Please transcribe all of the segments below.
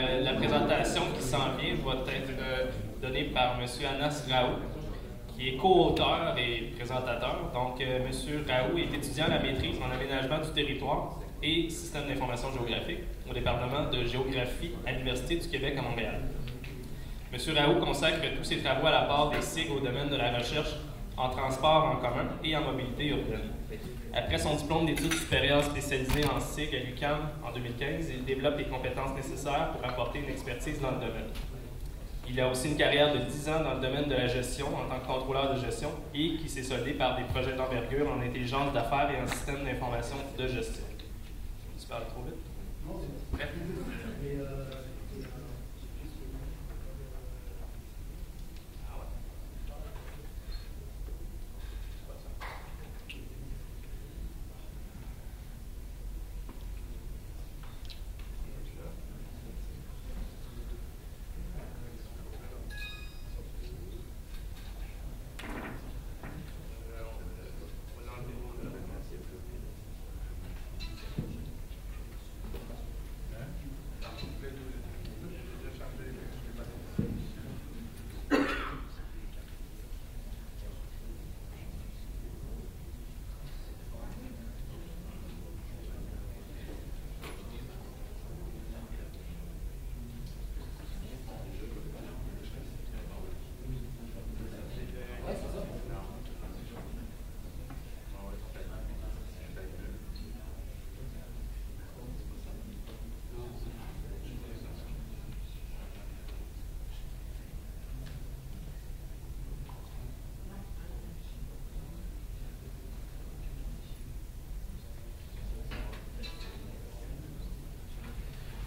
La présentation qui s'en vient va être donnée par M. Anas Raoult, qui est co-auteur et présentateur. Donc, M. Raoult est étudiant à la maîtrise en aménagement du territoire et système d'information géographique au département de géographie à l'Université du Québec à Montréal. M. Raoult consacre tous ses travaux à l'apport des SIG au domaine de la recherche en transport en commun et en mobilité urbaine. Après son diplôme d'études supérieures spécialisées en SIG à l'UQAM en 2015, il développe les compétences nécessaires pour apporter une expertise dans le domaine. Il a aussi une carrière de 10 ans dans le domaine de la gestion en tant que contrôleur de gestion et qui s'est soldée par des projets d'envergure en intelligence d'affaires et en système d'information de gestion. Tu parles trop vite? Non, c'est prêt?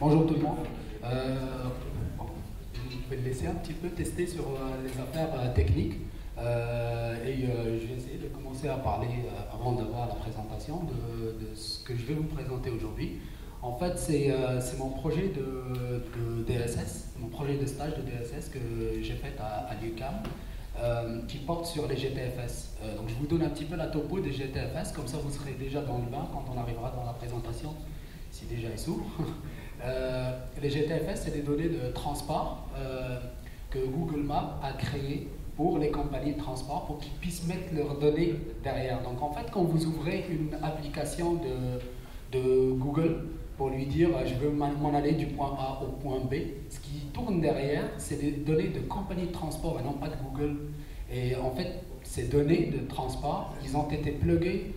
Bonjour tout le monde. Je vais le laisser un petit peu tester sur les affaires techniques je vais essayer de commencer à parler avant d'avoir la présentation de ce que je vais vous présenter aujourd'hui. En fait, c'est mon projet de DSS, mon projet de stage de DSS que j'ai fait à l'UQAM qui porte sur les GTFS. Donc je vous donne un petit peu la topo des GTFS, comme ça vous serez déjà dans le bain quand on arrivera dans la présentation, si déjà il s'ouvre. Les GTFS, c'est des données de transport que Google Maps a créées pour les compagnies de transport pour qu'ils puissent mettre leurs données derrière. Donc en fait, quand vous ouvrez une application de Google pour lui dire je veux m'en aller du point A au point B, ce qui tourne derrière, c'est des données de compagnies de transport et non pas de Google. Et en fait, ces données de transport, ils ont été pluguées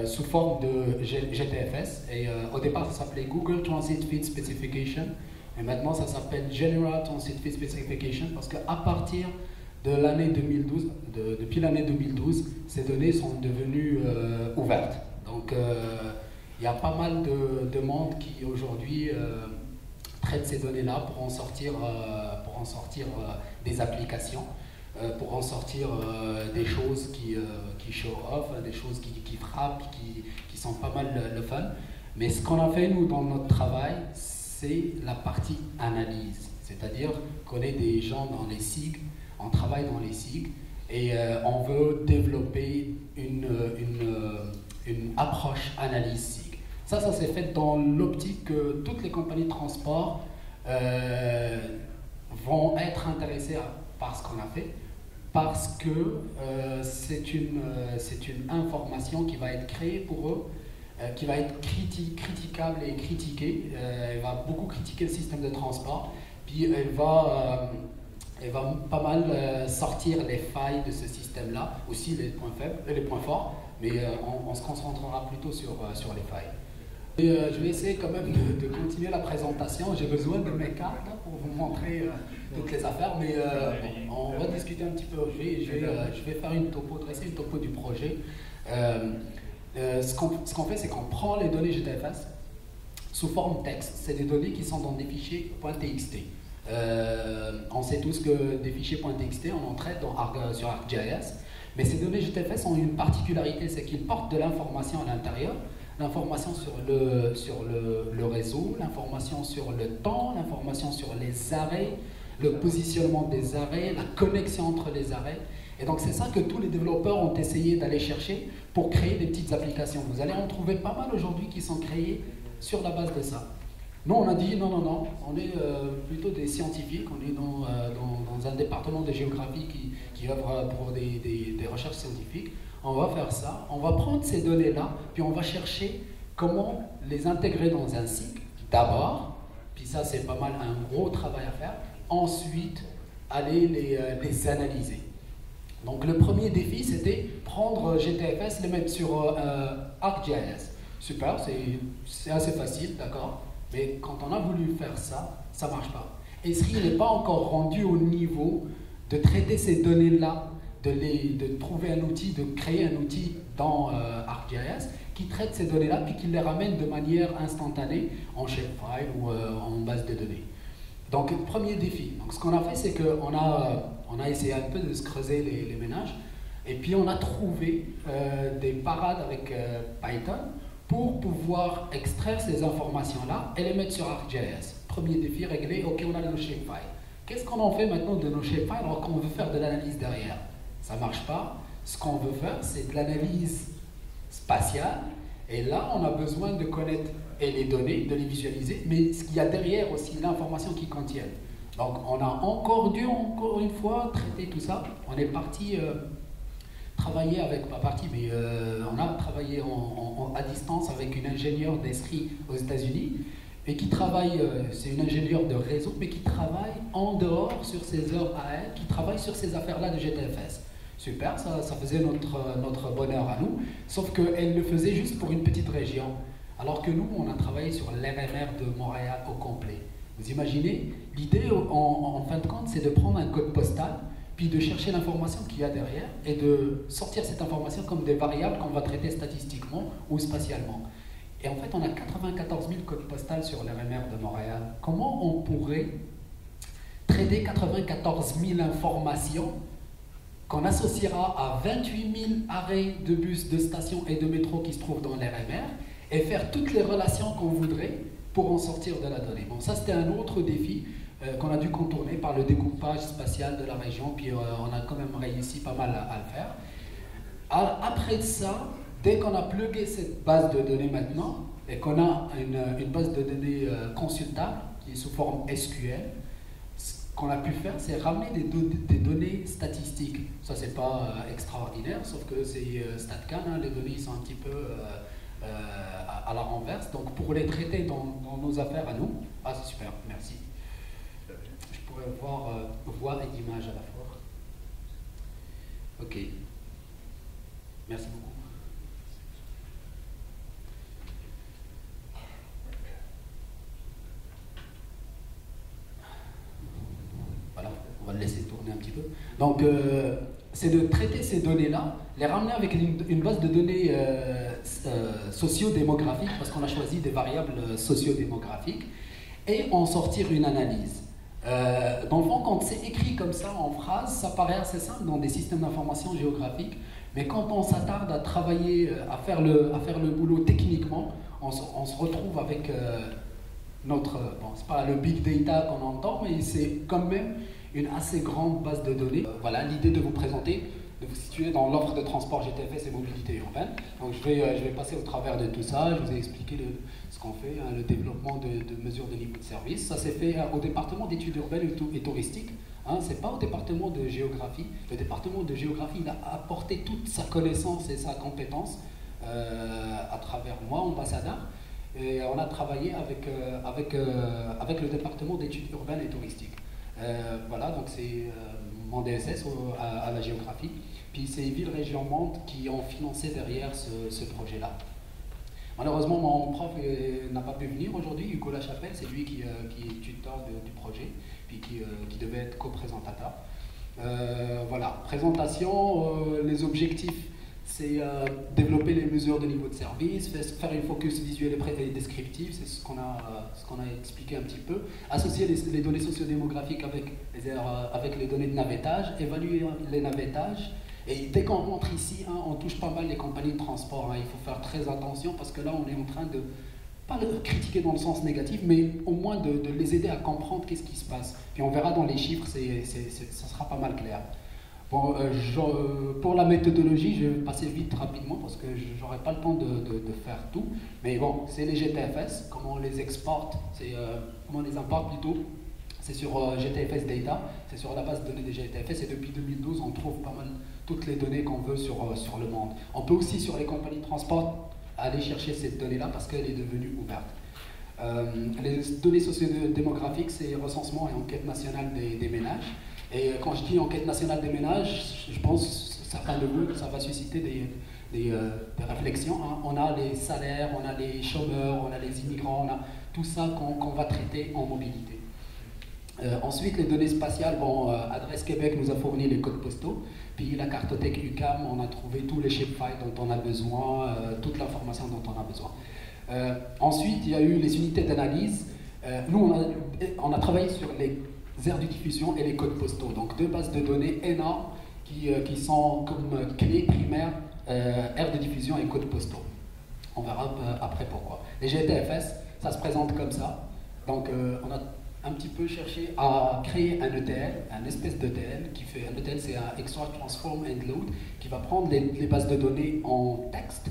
sous forme de GTFS et au départ ça s'appelait Google Transit Feed Specification et maintenant ça s'appelle General Transit Feed Specification parce qu'à partir de l'année 2012, depuis l'année 2012, ces données sont devenues ouvertes. Donc il y a pas mal de monde qui aujourd'hui traite ces données-là pour en sortir des applications. Pour en sortir des choses qui show off, des choses qui frappent, qui sont pas mal le fun. Mais ce qu'on a fait, nous, dans notre travail, c'est la partie analyse. C'est-à-dire qu'on est des gens dans les SIG, on travaille dans les SIG, et on veut développer une approche analyse SIG. Ça s'est fait dans l'optique que toutes les compagnies de transport vont être intéressées par ce qu'on a fait, parce que c'est une information qui va être créée pour eux, qui va être critiquable et critiquée. Elle va beaucoup critiquer le système de transport, puis elle va pas mal sortir les failles de ce système-là, aussi les points faibles et les points forts, mais on se concentrera plutôt sur les failles. Et, je vais essayer quand même de continuer la présentation. J'ai besoin de mes cartes là, pour vous montrer toutes les affaires, mais on va discuter un petit peu. Je vais faire dresser une topo du projet. Ce qu'on fait, c'est qu'on prend les données GTFS sous forme texte. C'est des données qui sont dans des fichiers .txt. On sait tous que des fichiers .txt, on en traite sur ArcGIS, mais ces données GTFS ont une particularité, c'est qu'ils portent de l'information à l'intérieur. L'information sur le réseau, l'information sur le temps, l'information sur les arrêts, le positionnement des arrêts, la connexion entre les arrêts. Et donc c'est ça que tous les développeurs ont essayé d'aller chercher pour créer des petites applications. Vous allez en trouver pas mal aujourd'hui qui sont créées sur la base de ça. Nous, on a dit non, non, non, on est plutôt des scientifiques, on est dans un département de géographie qui œuvre pour des recherches scientifiques. On va faire ça, on va prendre ces données-là, puis on va chercher comment les intégrer dans un cycle, d'abord, puis ça c'est pas mal un gros travail à faire, ensuite aller les analyser. Donc le premier défi c'était prendre GTFS, les mettre sur ArcGIS. Super, c'est assez facile, d'accord? Mais quand on a voulu faire ça, ça ne marche pas. Esri n'est pas encore rendu au niveau de traiter ces données-là, de trouver un outil, de créer un outil dans ArcGIS qui traite ces données-là puis qui les ramène de manière instantanée en shapefile ou en base de données. Donc, premier défi. Donc, ce qu'on a fait, c'est qu'on a essayé un peu de se creuser les ménages et puis on a trouvé des parades avec Python pour pouvoir extraire ces informations-là et les mettre sur ArcGIS. Premier défi réglé, ok, on a nos shapefiles. Qu'est-ce qu'on en fait maintenant de nos shapefiles alors qu'on veut faire de l'analyse derrière? Ça ne marche pas. Ce qu'on veut faire, c'est de l'analyse spatiale. Et là, on a besoin de connaître et les données, de les visualiser, mais ce qu'il y a derrière aussi, l'information qu'ils contiennent. Donc, on a encore une fois, traiter tout ça. On est parti... travailler avec, pas parti, mais on a travaillé à distance avec une ingénieure d'Esri aux États-Unis et qui travaille, c'est une ingénieure de réseau, mais qui travaille en dehors sur ses heures à elle, qui travaille sur ces affaires-là de GTFS. Super, ça faisait notre bonheur à nous, sauf qu'elle le faisait juste pour une petite région, alors que nous, on a travaillé sur l'RMR de Montréal au complet. Vous imaginez, l'idée en fin de compte, c'est de prendre un code postal, puis de chercher l'information qu'il y a derrière et de sortir cette information comme des variables qu'on va traiter statistiquement ou spatialement. Et en fait, on a 94 000 codes postaux sur l'RMR de Montréal. Comment on pourrait traiter 94 000 informations qu'on associera à 28 000 arrêts de bus, de stations et de métro qui se trouvent dans l'RMR et faire toutes les relations qu'on voudrait pour en sortir de la donnée? Bon, ça c'était un autre défi qu'on a dû contourner par le découpage spatial de la région, puis on a quand même réussi pas mal à le faire. Après ça, dès qu'on a plugué cette base de données maintenant, et qu'on a une base de données consultable, qui est sous forme SQL, ce qu'on a pu faire, c'est ramener des données statistiques. Ça, c'est pas extraordinaire, sauf que c'est StatCan, hein, les données sont un petit peu à la renverse. Donc, pour les traiter dans nos affaires à nous, ah, c'est super, merci. Je pourrais voir voix et image à la fois. Ok. Merci beaucoup. Voilà, on va le laisser tourner un petit peu. Donc, c'est de traiter ces données-là, les ramener avec une base de données socio-démographique, parce qu'on a choisi des variables socio-démographiques, et en sortir une analyse. Dans le fond, quand c'est écrit comme ça en phrase, ça paraît assez simple dans des systèmes d'information géographiques, mais quand on s'attarde à travailler, à faire le boulot techniquement, on se retrouve avec notre... Bon, c'est pas le big data qu'on entend, mais c'est quand même une assez grande base de données. Voilà l'idée de vous présenter, de vous situer dans l'offre de transport GTFS et mobilité urbaine. Donc je vais passer au travers de tout ça, je vous ai expliqué ce qu'on fait, hein, le développement de mesures de niveau de service. Ça s'est fait au département d'études urbaines et touristiques, hein, c'est pas au département de géographie. Le département de géographie, il a apporté toute sa connaissance et sa compétence à travers moi, ambassadeur, et on a travaillé avec le département d'études urbaines et touristiques. Voilà, donc c'est mon DSS à la géographie. Puis c'est Ville Région Monde qui ont financé derrière ce projet-là. Malheureusement, mon prof n'a pas pu venir aujourd'hui, Hugo Lachapelle, c'est lui qui est tuteur du projet, puis qui devait être co-présentateur. Voilà, présentation, les objectifs, c'est développer les mesures de niveau de service, faire une focus visuel et descriptif, c'est ce qu'on a expliqué un petit peu, associer les données sociodémographiques avec les données de navettage, évaluer les navetages. Et dès qu'on rentre ici, hein, on touche pas mal les compagnies de transport. Hein. Il faut faire très attention parce que là, on est en train de, pas le critiquer dans le sens négatif, mais au moins de les aider à comprendre qu'est-ce qui se passe. Puis on verra dans les chiffres, ça sera pas mal clair. Bon, pour la méthodologie, je vais passer vite rapidement parce que je n'aurai pas le temps de faire tout. Mais bon, c'est les GTFS, comment on les exporte, comment on les importe plutôt. C'est sur GTFS Data, c'est sur la base de données des GTFS et depuis 2012 on trouve pas mal toutes les données qu'on veut sur le monde. On peut aussi sur les compagnies de transport aller chercher cette donnée-là parce qu'elle est devenue ouverte. Les données sociodémographiques, c'est recensement et enquête nationale des ménages. Et quand je dis enquête nationale des ménages, je pense certains de vous, ça va susciter des réflexions. Hein. On a les salaires, on a les chômeurs, on a les immigrants, on a tout ça qu'on va traiter en mobilité. Ensuite, les données spatiales, bon, Adresse Québec nous a fourni les codes postaux, puis la cartothèque UQAM, on a trouvé tous les shapefiles dont on a besoin, toute l'information dont on a besoin. Ensuite, il y a eu les unités d'analyse. Nous, on a travaillé sur les aires de diffusion et les codes postaux, donc deux bases de données énormes qui sont comme clés primaires, aires de diffusion et codes postaux. On verra après pourquoi. Les GTFS, ça se présente comme ça. Donc, on a un petit peu cherché à créer un ETL, un espèce d'ETL qui fait un ETL, c'est un Extract, Transform and Load, qui va prendre les bases de données en texte,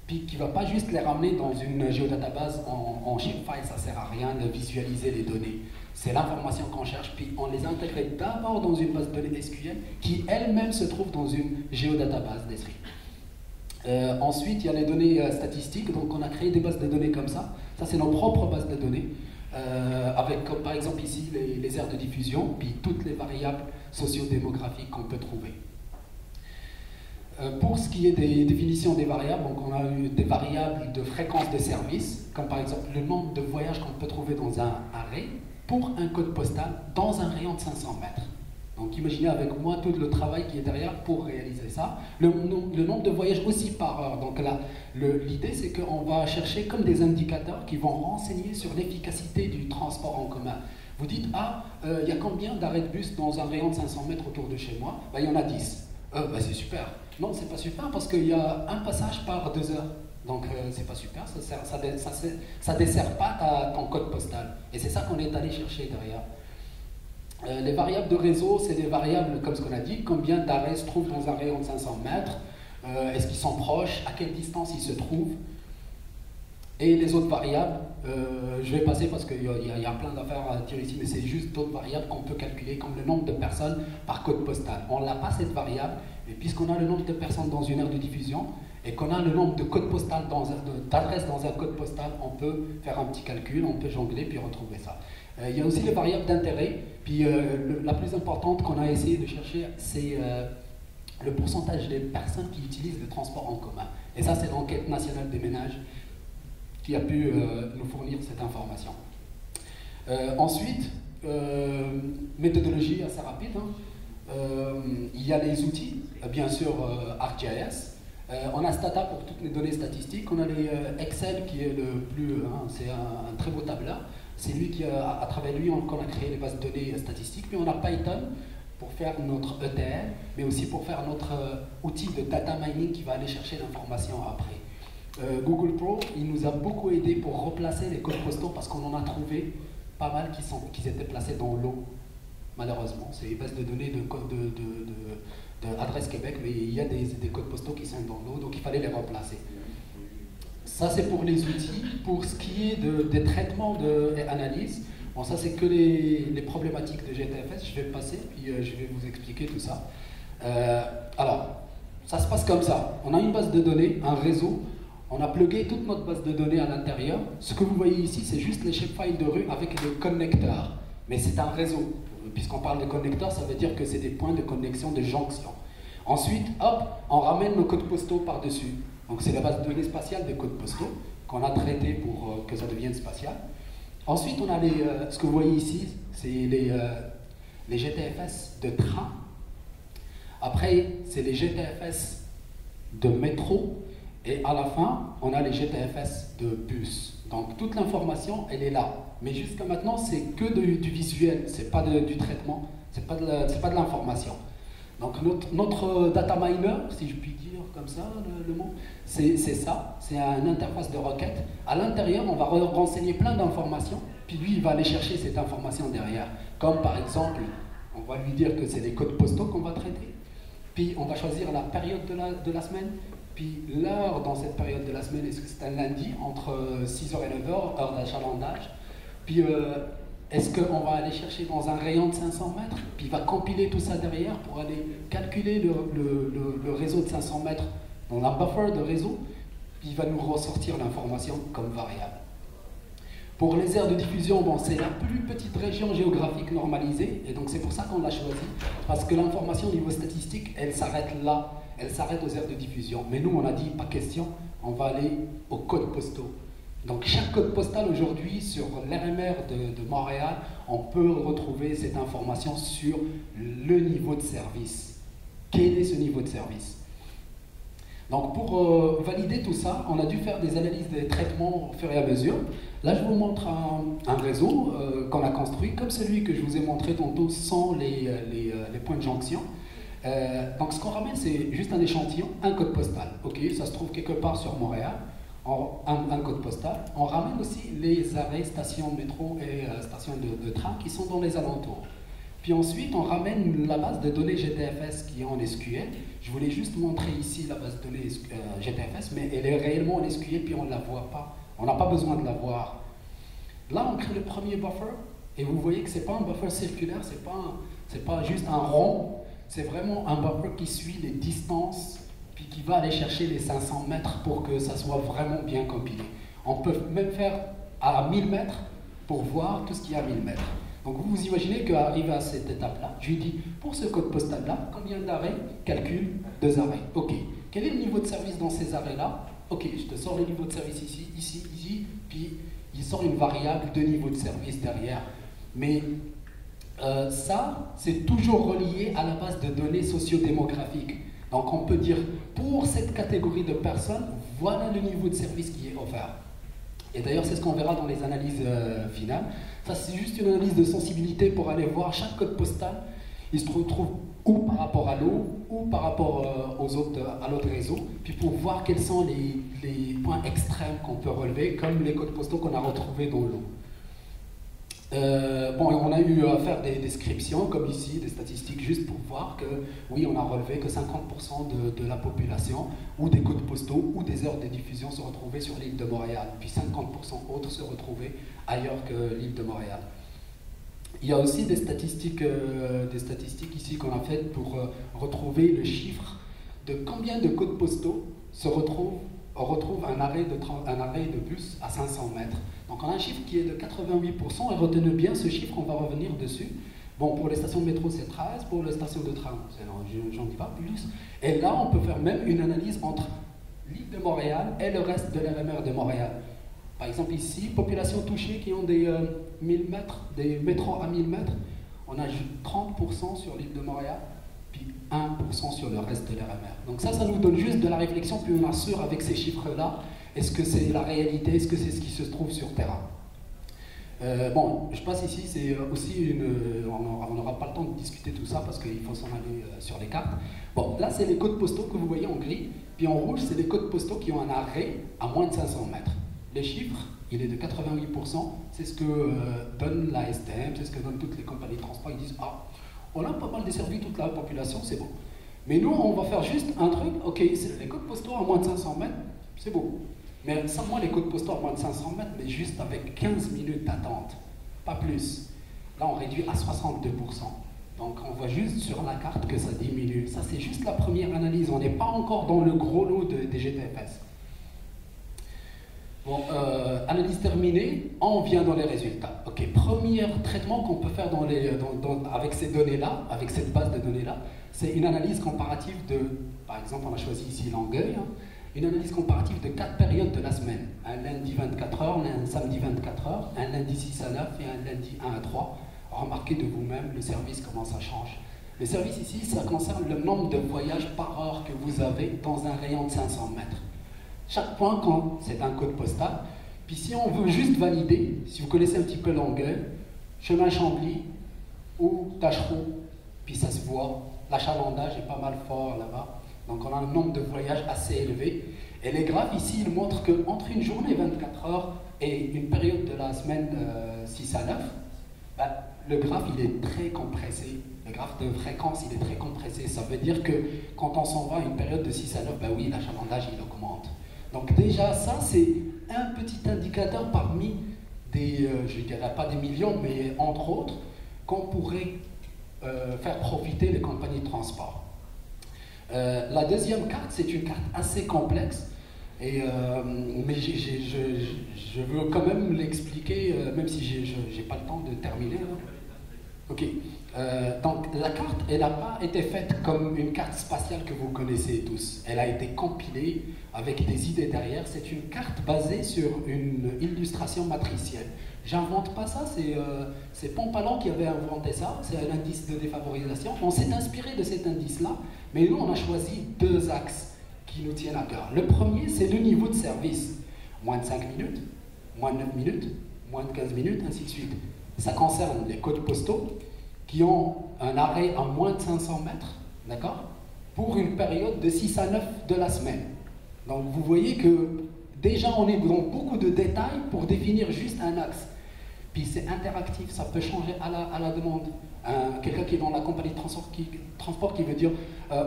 puis qui va pas juste les ramener dans une géodatabase en shapefile, ça sert à rien de visualiser les données. C'est l'information qu'on cherche, puis on les intègre d'abord dans une base de données SQL qui elle-même se trouve dans une géodatabase d'Esri. Ensuite, il y a les données statistiques, donc on a créé des bases de données comme ça. Ça, c'est nos propres bases de données. Avec comme par exemple ici les aires de diffusion, puis toutes les variables sociodémographiques qu'on peut trouver. Pour ce qui est des définitions des variables, donc on a eu des variables de fréquence de service, comme par exemple le nombre de voyages qu'on peut trouver dans un arrêt pour un code postal dans un rayon de 500 mètres. Donc imaginez avec moi tout le travail qui est derrière pour réaliser ça. Le nombre de voyages aussi par heure. Donc là, l'idée c'est qu'on va chercher comme des indicateurs qui vont renseigner sur l'efficacité du transport en commun. Vous dites, il y a combien d'arrêts de bus dans un rayon de 500 mètres autour de chez moi? Il y en a 10. C'est super. Non, c'est pas super parce qu'il y a un passage par 2 heures. Donc c'est pas super, ça dessert pas ton code postal. Et c'est ça qu'on est allé chercher derrière. Les variables de réseau, c'est des variables comme ce qu'on a dit, combien d'arrêts se trouvent dans un rayon de 500 mètres, est-ce qu'ils sont proches, à quelle distance ils se trouvent. Et les autres variables, je vais passer parce qu'il y a plein d'affaires à dire ici, mais c'est juste d'autres variables qu'on peut calculer, comme le nombre de personnes par code postal. On n'a pas cette variable, mais puisqu'on a le nombre de personnes dans une aire de diffusion, et qu'on a le nombre de codes postales d'adresses dans un code postal, on peut faire un petit calcul, on peut jongler puis retrouver ça. Il y a aussi les variables d'intérêt, puis la plus importante qu'on a essayé de chercher, c'est le pourcentage des personnes qui utilisent le transport en commun. Et ça, c'est l'enquête nationale des ménages qui a pu nous fournir cette information. Ensuite, méthodologie assez rapide, hein. Il y a les outils, bien sûr ArcGIS. On a Stata pour toutes les données statistiques. On a les Excel qui est le plus, c'est un très beau tableur. C'est lui qui, à travers lui, qu'on a créé les bases de données statistiques. Puis on a Python pour faire notre ETL, mais aussi pour faire notre outil de data mining qui va aller chercher l'information après. Google Pro, il nous a beaucoup aidé pour replacer les codes postaux parce qu'on en a trouvé pas mal qui étaient placés dans l'eau. Malheureusement, c'est les bases de données d'Adresse Québec, mais il y a des codes postaux qui sont dans l'eau, donc il fallait les remplacer. Ça, c'est pour les outils. Pour ce qui est des traitements et analyses, bon, ça, c'est que les problématiques de GTFS. Je vais passer, puis je vais vous expliquer tout ça. Alors, ça se passe comme ça. On a une base de données, un réseau. On a plugué toute notre base de données à l'intérieur. Ce que vous voyez ici, c'est juste les shapefiles de rue avec des connecteurs. Mais c'est un réseau. Puisqu'on parle de connecteurs, ça veut dire que c'est des points de connexion, de jonction. Ensuite, hop, on ramène nos codes postaux par-dessus. Donc c'est la base de données spatiale des codes postaux qu'on a traité pour que ça devienne spatial. Ensuite, on a ce que vous voyez ici, c'est les GTFS de train. Après, c'est les GTFS de métro. Et à la fin, on a les GTFS de bus. Donc toute l'information, elle est là. Mais jusqu'à maintenant, c'est que du visuel, c'est pas du traitement, c'est pas de l'information. Donc notre data miner, si je puis dire comme ça le mot, c'est ça, c'est une interface de requête. À l'intérieur, on va renseigner plein d'informations, puis lui, il va aller chercher cette information derrière. Comme par exemple, on va lui dire que c'est les codes postaux qu'on va traiter. puis on va choisir la période de la semaine, puis l'heure dans cette période de la semaine, est-ce que c'est un lundi entre 6h et 9h, heure d'achalandage, puis est-ce qu'on va aller chercher dans un rayon de 500 mètres, puis il va compiler tout ça derrière pour aller calculer le réseau de 500 mètres dans la buffer de réseau, puis il va nous ressortir l'information comme variable. Pour les aires de diffusion, bon, c'est la plus petite région géographique normalisée, et donc c'est pour ça qu'on l'a choisi, parce que l'information au niveau statistique, elle s'arrête là, elle s'arrête aux aires de diffusion. Mais nous, on a dit, pas question, on va aller aux codes postaux. Donc chaque code postal aujourd'hui, sur l'RMR de Montréal, on peut retrouver cette information sur le niveau de service. Quel est ce niveau de service? Donc pour valider tout ça, on a dû faire des analyses des traitements au fur et à mesure. Là, je vous montre un réseau qu'on a construit, comme celui que je vous ai montré tantôt, sans les points de jonction. Donc ce qu'on ramène, c'est juste un échantillon, un code postal. Ok, ça se trouve quelque part sur Montréal, un code postal. On ramène aussi les arrêts, stations de métro et stations de train qui sont dans les alentours. Puis ensuite, on ramène la base de données GTFS qui est en SQL. Je voulais juste montrer ici la base de données GTFS, mais elle est réellement en SQL, puis on ne la voit pas. On n'a pas besoin de la voir. Là, on crée le premier buffer, et vous voyez que ce n'est pas un buffer circulaire, ce n'est pas juste un rond, c'est vraiment un buffer qui suit les distances, puis qui va aller chercher les 500 mètres pour que ça soit vraiment bien compilé. On peut même faire à 1000 mètres pour voir tout ce qu'il y a à 1000 mètres. Donc vous vous imaginez qu'arrivé à cette étape-là, je lui dis, pour ce code postal-là, combien d'arrêts? Calcule 2 arrêts. Ok. Quel est le niveau de service dans ces arrêts-là? Ok, je te sors le niveau de service ici, ici, ici, puis il sort une variable de niveau de service derrière. Mais ça, c'est toujours relié à la base de données sociodémographiques. Donc on peut dire, pour cette catégorie de personnes, voilà le niveau de service qui est offert. Et d'ailleurs, c'est ce qu'on verra dans les analyses finales. Ça, c'est juste une analyse de sensibilité pour aller voir chaque code postal. Il se retrouve ou par rapport à l'eau, ou par rapport à l'autre réseau, puis pour voir quels sont les points extrêmes qu'on peut relever, comme les codes postaux qu'on a retrouvés dans l'eau. Bon, on a eu à faire des descriptions, comme ici, des statistiques, juste pour voir que, oui, on a relevé que 50% de la population, ou des codes postaux, ou des heures de diffusion se retrouvaient sur l'île de Montréal, puis 50% autres se retrouvaient ailleurs que l'île de Montréal. Il y a aussi des statistiques ici qu'on a faites pour retrouver le chiffre de combien de codes postaux retrouve un arrêt de bus à 500 mètres. Donc on a un chiffre qui est de 88%, et retenez bien ce chiffre, on va revenir dessus. Bon, pour les stations de métro, c'est 13, pour les stations de train, j'en dis pas plus. Et là, on peut faire même une analyse entre l'île de Montréal et le reste de l'RMR de Montréal. Par exemple ici, population touchée qui ont des 1000 mètres, des métros à 1000 mètres, on a 30% sur l'île de Montréal, puis 1% sur le reste de l'RMR. Donc ça nous donne juste de la réflexion, puis on assure avec ces chiffres-là, est-ce que c'est la réalité, est-ce que c'est ce qui se trouve sur terrain. Bon, je passe ici, c'est aussi on n'aura pas le temps de discuter tout ça parce qu'il faut s'en aller sur les cartes. Bon, là c'est les codes postaux que vous voyez en gris, puis en rouge c'est les codes postaux qui ont un arrêt à moins de 500 mètres. Les chiffres, il est de 88%, c'est ce que donne la STM, c'est ce que donnent toutes les compagnies de transport. Ils disent, ah, on a pas mal desservi toute la population, c'est bon. Mais nous, on va faire juste un truc, ok, c'est les codes postaux à moins de 500 mètres, c'est beau. Mais sans moi, les codes postaux à moins de 500 mètres, mais juste avec 15 minutes d'attente, pas plus. Là, on réduit à 62%. Donc, on voit juste sur la carte que ça diminue. Ça, c'est juste la première analyse. On n'est pas encore dans le gros lot des GTFS. Bon, analyse terminée, on vient dans les résultats. Ok, premier traitement qu'on peut faire avec ces données-là, avec cette base de données-là, c'est une analyse comparative de, par exemple, on a choisi ici Longueuil, une analyse comparative de 4 périodes de la semaine. Un lundi 24 heures, un samedi 24 heures, un lundi 6 à 9 et un lundi 1 à 3. Remarquez de vous-même le service, comment ça change. Le service ici, ça concerne le nombre de voyages par heure que vous avez dans un rayon de 500 mètres. Chaque point, c'est un code postal. Puis si on veut juste valider, si vous connaissez un petit peu Longueuil, chemin Chambly ou Tachereau, puis ça se voit, l'achalandage est pas mal fort là-bas. Donc on a un nombre de voyages assez élevé. Et les graphes ici, ils montrent qu'entre une journée 24 heures et une période de la semaine 6 à 9, le graphe, il est très compressé. Le graphe de fréquence, il est très compressé. Ça veut dire que quand on s'en va à une période de 6 à 9, ben oui, l'achalandage, il augmente. Donc déjà, ça, c'est un petit indicateur parmi des, je ne dirais pas des millions, mais entre autres, qu'on pourrait faire profiter les compagnies de transport. La deuxième carte, c'est une carte assez complexe, mais je veux quand même l'expliquer, même si je n'ai pas le temps de terminer. Hein. Ok. Donc la carte, elle n'a pas été faite comme une carte spatiale que vous connaissez tous. Elle a été compilée avec des idées derrière. C'est une carte basée sur une illustration matricielle. J'invente pas ça, c'est Pompalon qui avait inventé ça. C'est un indice de défavorisation. On s'est inspiré de cet indice-là, mais nous on a choisi deux axes qui nous tiennent à cœur. Le premier, c'est le niveau de service. Moins de 5 minutes, moins de 9 minutes, moins de 15 minutes, ainsi de suite. Ça concerne les codes postaux qui ont un arrêt à moins de 500 mètres, d'accord, pour une période de 6 à 9 de la semaine. Donc vous voyez que déjà on est dans beaucoup de détails pour définir juste un axe. Puis c'est interactif, ça peut changer à la demande. Quelqu'un qui est dans la compagnie de transport qui veut dire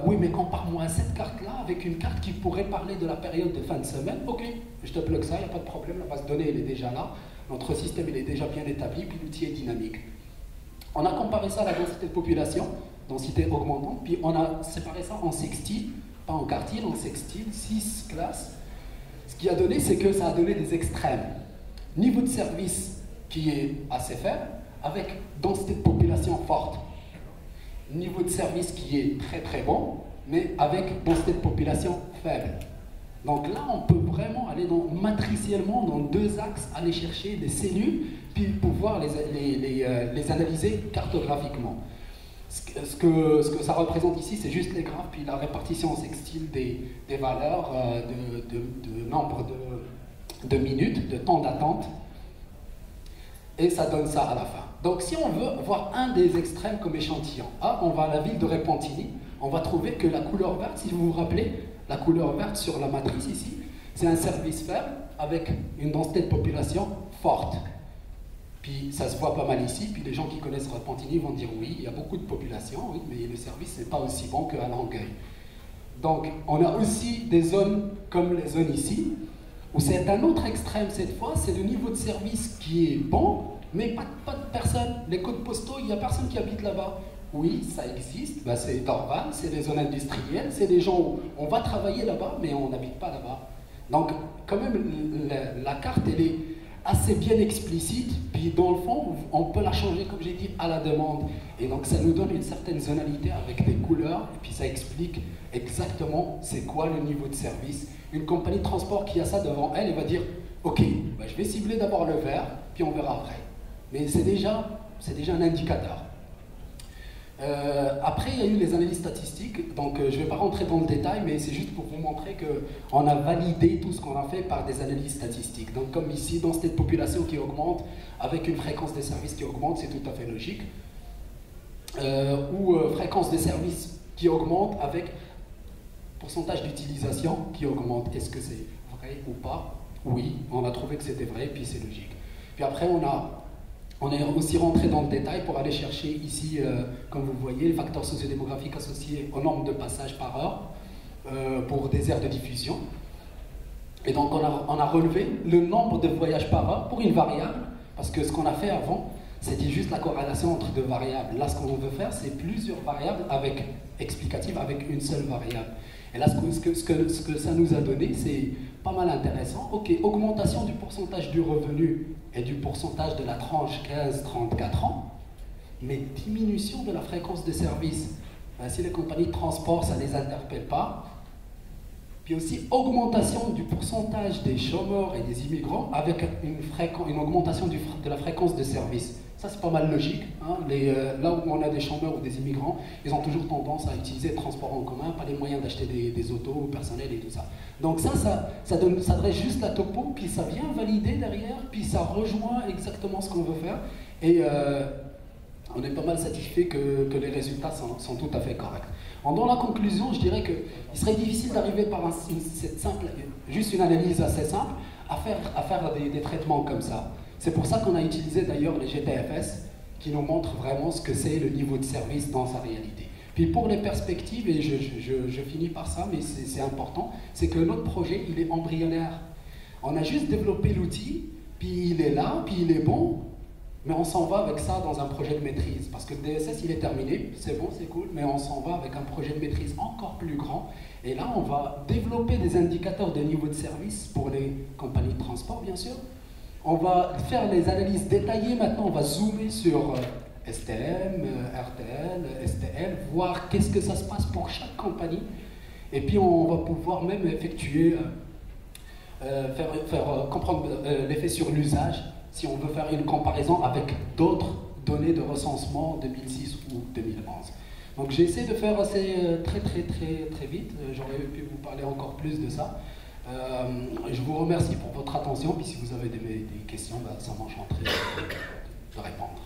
oui, mais compare-moi cette carte-là avec une carte qui pourrait parler de la période de fin de semaine. Ok, je te plug ça, il n'y a pas de problème, la base de données elle est déjà là, notre système il est déjà bien établi, puis l'outil est dynamique. On a comparé ça à la densité de population, densité augmentante, puis on a séparé ça en sextile, pas en quartile, en sextile, 6 classes. Ce qui a donné, c'est que ça a donné des extrêmes. Niveau de service qui est assez faible, avec densité de population forte. Niveau de service qui est très très bon, mais avec densité de population faible. Donc là, on peut vraiment aller matriciellement dans deux axes, aller chercher des cellules, puis pouvoir les analyser cartographiquement. Ce que ça représente ici, c'est juste les graphes, puis la répartition en sextile des valeurs de nombre de minutes, de temps d'attente, et ça donne ça à la fin. Donc si on veut voir un des extrêmes comme échantillon, on va à la ville de Repentigny, on va trouver que la couleur verte, si vous vous rappelez, la couleur verte sur la matrice ici, c'est un service faible avec une densité de population forte. Puis ça se voit pas mal ici, puis les gens qui connaissent Repentigny vont dire oui, il y a beaucoup de population, oui, mais le service n'est pas aussi bon qu'à Longueuil. Donc on a aussi des zones comme les zones ici, où c'est un autre extrême cette fois, c'est le niveau de service qui est bon, mais pas de personne. Les codes postaux, il n'y a personne qui habite là-bas. Oui, ça existe, ben, c'est Dorval, c'est les zones industrielles, c'est des gens où on va travailler là-bas, mais on n'habite pas là-bas. Donc, quand même, la carte, elle est assez bien explicite, puis dans le fond, on peut la changer, comme j'ai dit, à la demande. Et donc, ça nous donne une certaine zonalité avec des couleurs, et puis ça explique exactement c'est quoi le niveau de service. Une compagnie de transport qui a ça devant elle, elle va dire, ok, ben, je vais cibler d'abord le vert, puis on verra après. Mais c'est déjà un indicateur. Après, il y a eu les analyses statistiques, donc je ne vais pas rentrer dans le détail, mais c'est juste pour vous montrer qu'on a validé tout ce qu'on a fait par des analyses statistiques. Donc comme ici, densité de population qui augmente, avec une fréquence des services qui augmente, c'est tout à fait logique. Ou fréquence des services qui augmente avec pourcentage d'utilisation qui augmente. Est-ce que c'est vrai ou pas? Oui, on a trouvé que c'était vrai, puis c'est logique. Puis après, on est aussi rentré dans le détail pour aller chercher ici, comme vous le voyez, les facteurs sociodémographiques associés au nombre de passages par heure pour des aires de diffusion. Et donc on a relevé le nombre de voyages par heure pour une variable, parce que ce qu'on a fait avant, c'était juste la corrélation entre deux variables. Là, ce qu'on veut faire, c'est plusieurs variables explicatives avec une seule variable. Et là, ce que ça nous a donné, c'est pas mal intéressant. Ok, augmentation du pourcentage du revenu et du pourcentage de la tranche 15-34 ans, mais diminution de la fréquence de service. Ben, si les compagnies de transport, ça ne les interpelle pas. Puis aussi augmentation du pourcentage des chômeurs et des immigrants avec une augmentation de la fréquence de service. Ça, c'est pas mal logique. Hein. Là où on a des chômeurs ou des immigrants, ils ont toujours tendance à utiliser le transport en commun, pas les moyens d'acheter des autos personnelles et tout ça. Donc ça dresse juste la topo, puis ça vient valider derrière, puis ça rejoint exactement ce qu'on veut faire. Et on est pas mal satisfait que les résultats sont tout à fait corrects. Dans la conclusion, je dirais qu'il serait difficile d'arriver par juste une analyse assez simple à faire des traitements comme ça. C'est pour ça qu'on a utilisé d'ailleurs les GTFS, qui nous montre vraiment ce que c'est le niveau de service dans sa réalité. Puis pour les perspectives, et je finis par ça, mais c'est important, c'est que notre projet, il est embryonnaire. On a juste développé l'outil, puis il est là, puis il est bon, mais on s'en va avec ça dans un projet de maîtrise. Parce que le DSS, il est terminé, c'est bon, c'est cool, mais on s'en va avec un projet de maîtrise encore plus grand. Et là, on va développer des indicateurs de niveau de service pour les compagnies de transport, bien sûr. On va faire les analyses détaillées maintenant, on va zoomer sur STM, RTL, STL, voir qu'est-ce que ça se passe pour chaque compagnie. Et puis on va pouvoir même effectuer, faire comprendre l'effet sur l'usage, si on veut faire une comparaison avec d'autres données de recensement 2006 ou 2011. Donc j'ai essayé de faire assez très vite, j'aurais pu vous parler encore plus de ça. Je vous remercie pour votre attention, puis si vous avez des questions, ça m'enchanterait de répondre.